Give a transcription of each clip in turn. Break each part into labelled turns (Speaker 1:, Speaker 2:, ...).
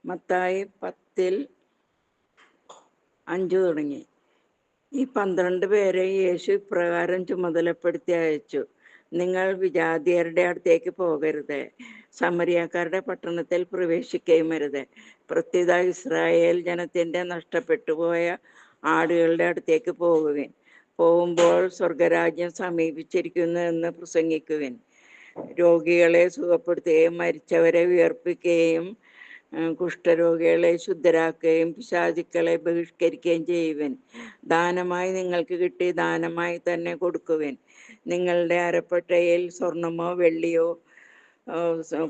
Speaker 1: മത്തായി 10:5 തുടങ്ങി. ഈ 12 പേരെ യേശു ഇപ്രകാരം ചുമതലപ്പെടുത്തി അയച്ചു: നിങ്ങൾ വിജാതിയരുടെ അടുത്തേക്ക് പോകരുത്, സമരിയാക്കാരുടെ പട്ടണത്തിൽ പ്രവേശിക്കുകയുമരുത്. പ്രത്യുത ഇസ്രായേൽ ജനത്തിന്റെ നഷ്ടപ്പെട്ടുപോയ ആടുകളുടെ അടുത്തേക്ക് പോകുമ്പോൾ സ്വർഗരാജ്യം സമീപിച്ചിരിക്കുന്നു എന്ന് പ്രസംഗിക്കുവിൻ. രോഗികളെ സുഖപ്പെടുത്തുകയും മരിച്ചവരെ ഉയർപ്പിക്കുകയും കുഷ്ഠരോഗികളെ ശുദ്ധരാക്കുകയും പിശാചുക്കളെ ബഹിഷ്കരിക്കുകയും ചെയ്യുവിൻ. ദാനമായി നിങ്ങൾക്ക് കിട്ടി ദാനമായി തന്നെ കൊടുക്കുവിൻ. നിങ്ങളുടെ അരപ്പട്ടയിൽ സ്വർണമോ വെള്ളിയോ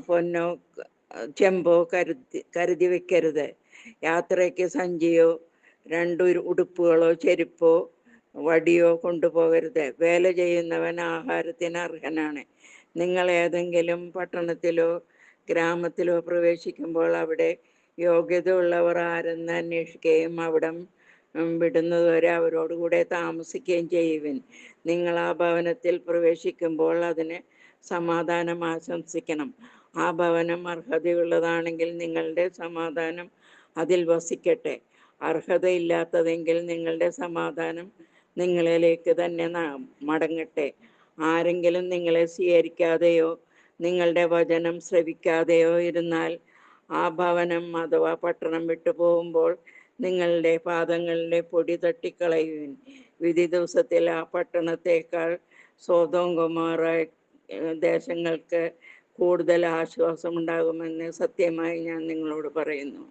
Speaker 1: പൊന്നോ ചെമ്പോ കരുതി വെക്കരുത്. യാത്രയ്ക്ക് സഞ്ചിയോ 2 ഉടുപ്പുകളോ ചെരുപ്പോ വടിയോ കൊണ്ടുപോകരുത്. വേല ചെയ്യുന്നവൻ ആഹാരത്തിന് അർഹനാണ്. നിങ്ങൾ ഏതെങ്കിലും പട്ടണത്തിലോ ഗ്രാമത്തിലോ പ്രവേശിക്കുമ്പോൾ അവിടെ യോഗ്യത ഉള്ളവർ ആരെന്ന് അന്വേഷിക്കുകയും അവിടം വിടുന്നതുവരെ അവരോടുകൂടെ താമസിക്കുകയും ചെയ്യുവിൻ. നിങ്ങൾ ആ ഭവനത്തിൽ പ്രവേശിക്കുമ്പോൾ അതിന് സമാധാനം ആശംസിക്കണം. ആ ഭവനം അർഹതയുള്ളതാണെങ്കിൽ നിങ്ങളുടെ സമാധാനം അതിൽ വസിക്കട്ടെ. അർഹതയില്ലാത്തതെങ്കിൽ നിങ്ങളുടെ സമാധാനം നിങ്ങളിലേക്ക് തന്നെ മടങ്ങട്ടെ. ആരെങ്കിലും നിങ്ങളെ സ്വീകരിക്കാതെയോ നിങ്ങളുടെ വചനം ശ്രവിക്കാതെയോ ഇരുന്നാൽ ആ ഭവനം അഥവാ പട്ടണം വിട്ടു പോകുമ്പോൾ നിങ്ങളുടെ പാദങ്ങളിലെ പൊടി തട്ടിക്കളയുവിൻ. വിധി ദിവസത്തിൽ ആ പട്ടണത്തേക്കാൾ സൊദോം ഗൊമോറ ദേശങ്ങൾക്ക് കൂടുതൽ ആശ്വാസമുണ്ടാകുമെന്ന് സത്യമായി ഞാൻ നിങ്ങളോട് പറയുന്നു.